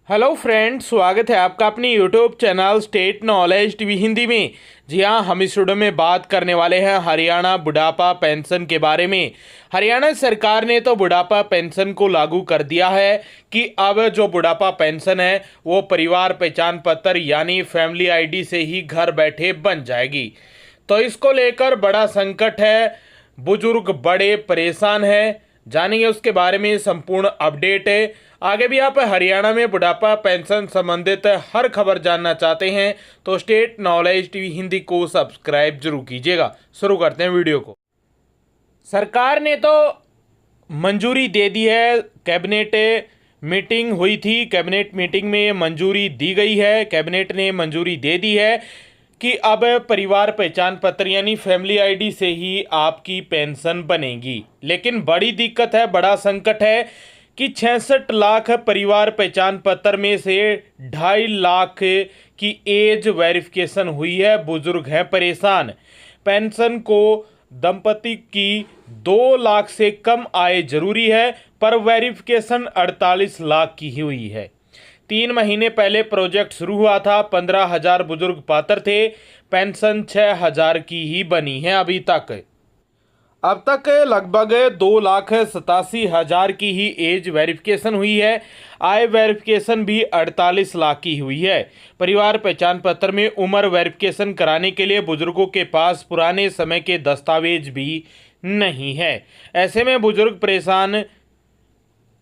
Hello friends, स्वागत है आपका अपनी YouTube channel state knowledge TV Hindi में। जी हाँ, हम इस वीडियो में बात करने वाले हैं हरियाणा बुढ़ापा पेंशन के बारे में। हरियाणा सरकार ने तो बुढ़ापा पेंशन को लागू कर दिया है कि अब जो बुढ़ापा पेंशन है वो परिवार पहचान पत्र यानी फैमिली आईडी से ही घर बैठे बन जाएगी। तो इसको लेकर बड़ा संकट है, बुजुर्ग बड़े परेशान हैं। जानेंगे उसके बारे में संपूर्ण अपडेट है। आगे भी आप हरियाणा में बुढ़ापा पेंशन संबंधित हर खबर जानना चाहते हैं तो स्टेट नॉलेज टीवी हिंदी को सब्सक्राइब जरूर कीजिएगा। शुरू करते हैं वीडियो को। सरकार ने तो मंजूरी दे दी है, कैबिनेट मीटिंग हुई थी, कैबिनेट मीटिंग में मंजूरी दी गई है। कैबिनेट ने मंजूरी दे दी है कि अब परिवार पहचान पत्र यानी फैमिली आईडी से ही आपकी पेंशन बनेगी। लेकिन बड़ी दिक्कत है, बड़ा संकट है कि 66 लाख परिवार पहचान पत्र में से 2.5 लाख की एज वेरिफिकेशन हुई है। बुजुर्ग हैं परेशान। पेंशन को दंपति की 2 लाख से कम आय जरूरी है, पर वेरिफिकेशन 48 लाख की ही हुई है। 3 महीने पहले प्रोजेक्ट शुरू हुआ था, 15,000 बुजुर्ग पात्र थे, पेंशन 6,000 की ही बनी है अभी तक। अब तक लगभग 2,87,000 की ही एज वेरिफिकेशन हुई है। आय वेरिफिकेशन भी 48 लाख की हुई है। परिवार पहचान पत्र में उम्र वेरिफिकेशन कराने के लिए बुजुर्गों के पास पुराने समय के दस्तावेज भी नहीं है। ऐसे में बुजुर्ग परेशान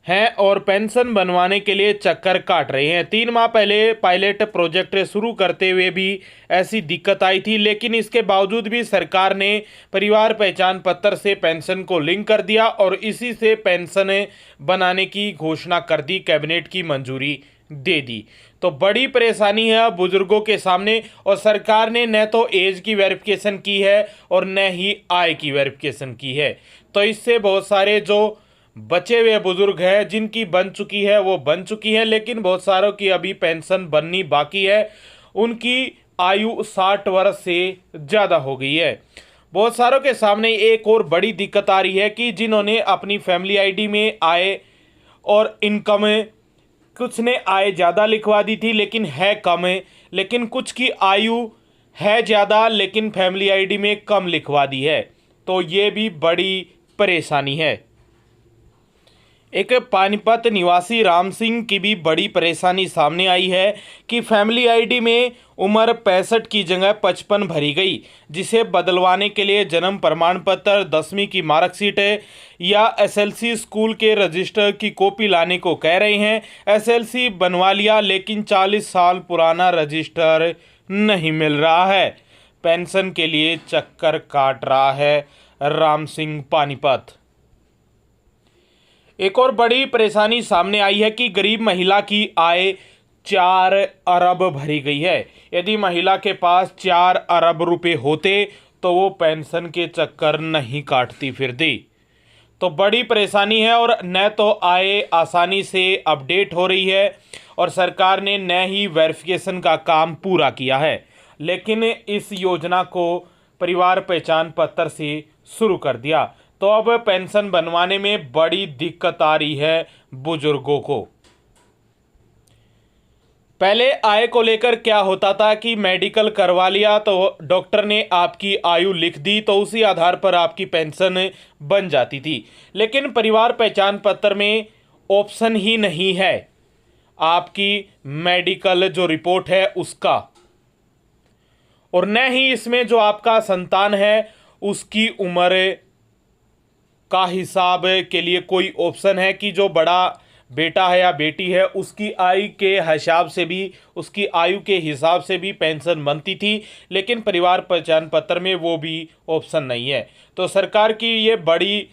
हैं और पेंशन बनवाने के लिए चक्कर काट रहे हैं। 3 माह पहले पायलट प्रोजेक्ट शुरू करते हुए भी ऐसी दिक्कत आई थी, लेकिन इसके बावजूद भी सरकार ने परिवार पहचान पत्र से पेंशन को लिंक कर दिया और इसी से पेंशन बनाने की घोषणा कर दी, कैबिनेट की मंजूरी दे दी। तो बड़ी परेशानी है अब बुजुर्गों के सामने, और सरकार ने न तो एज की वेरिफिकेशन की है और न ही आय की वेरिफिकेशन की है। तो इससे बहुत सारे जो बचे हुए बुजुर्ग हैं जिनकी बन चुकी है वो बन चुकी है, लेकिन बहुत सारों की अभी पेंशन बननी बाकी है। उनकी आयु 60 वर्ष से ज़्यादा हो गई है। बहुत सारों के सामने एक और बड़ी दिक्कत आ रही है कि जिन्होंने अपनी फैमिली आईडी में आय और इनकम, कुछ ने आय ज़्यादा लिखवा दी थी लेकिन है कम है, लेकिन कुछ की आयु है ज़्यादा लेकिन फैमिली आईडी में कम लिखवा दी है। तो ये भी बड़ी परेशानी है। एक पानीपत निवासी राम सिंह की भी बड़ी परेशानी सामने आई है कि फैमिली आईडी में उम्र 65 की जगह 55 भरी गई, जिसे बदलवाने के लिए जन्म प्रमाण पत्र, 10वीं की मार्कशीट या एसएलसी स्कूल के रजिस्टर की कॉपी लाने को कह रहे हैं। एसएलसी बनवा लिया लेकिन 40 साल पुराना रजिस्टर नहीं मिल रहा है। पेंशन के लिए चक्कर काट रहा है राम सिंह पानीपत। एक और बड़ी परेशानी सामने आई है कि गरीब महिला की आय 4 अरब भरी गई है। यदि महिला के पास 4 अरब रुपए होते तो वो पेंशन के चक्कर नहीं काटती फिरती। तो बड़ी परेशानी है, और न तो आय आसानी से अपडेट हो रही है और सरकार ने न ही वेरिफिकेशन का काम पूरा किया है। लेकिन इस योजना को परिवार पहचान पत्र से शुरू कर दिया तो अब पेंशन बनवाने में बड़ी दिक्कत आ रही है बुजुर्गों को। पहले आय को लेकर क्या होता था कि मेडिकल करवा लिया तो डॉक्टर ने आपकी आयु लिख दी तो उसी आधार पर आपकी पेंशन बन जाती थी। लेकिन परिवार पहचान पत्र में ऑप्शन ही नहीं है आपकी मेडिकल जो रिपोर्ट है उसका, और न ही इसमें जो आपका संतान है उसकी उम्र का हिसाब के लिए कोई ऑप्शन है कि जो बड़ा बेटा है या बेटी है उसकी आयु के हिसाब से भी, उसकी आयु के हिसाब से भी पेंशन बनती थी। लेकिन परिवार पहचान पत्र में वो भी ऑप्शन नहीं है। तो सरकार की ये बड़ी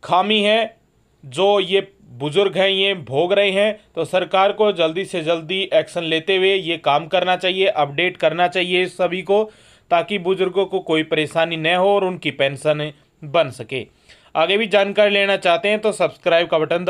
खामी है जो ये बुजुर्ग हैं ये भोग रहे हैं। तो सरकार को जल्दी से जल्दी एक्शन लेते हुए ये काम करना चाहिए, अपडेट करना चाहिए सभी को, ताकि बुजुर्गों को कोई परेशानी न हो और उनकी पेंशन बन सके। आगे भी जानकारी लेना चाहते हैं तो सब्सक्राइब का बटन